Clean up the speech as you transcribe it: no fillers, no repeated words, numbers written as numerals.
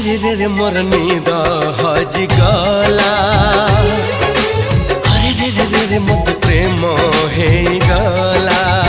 रे मोर नींद हजि गला। अरे रे रे रे मत प्रेम हे गला।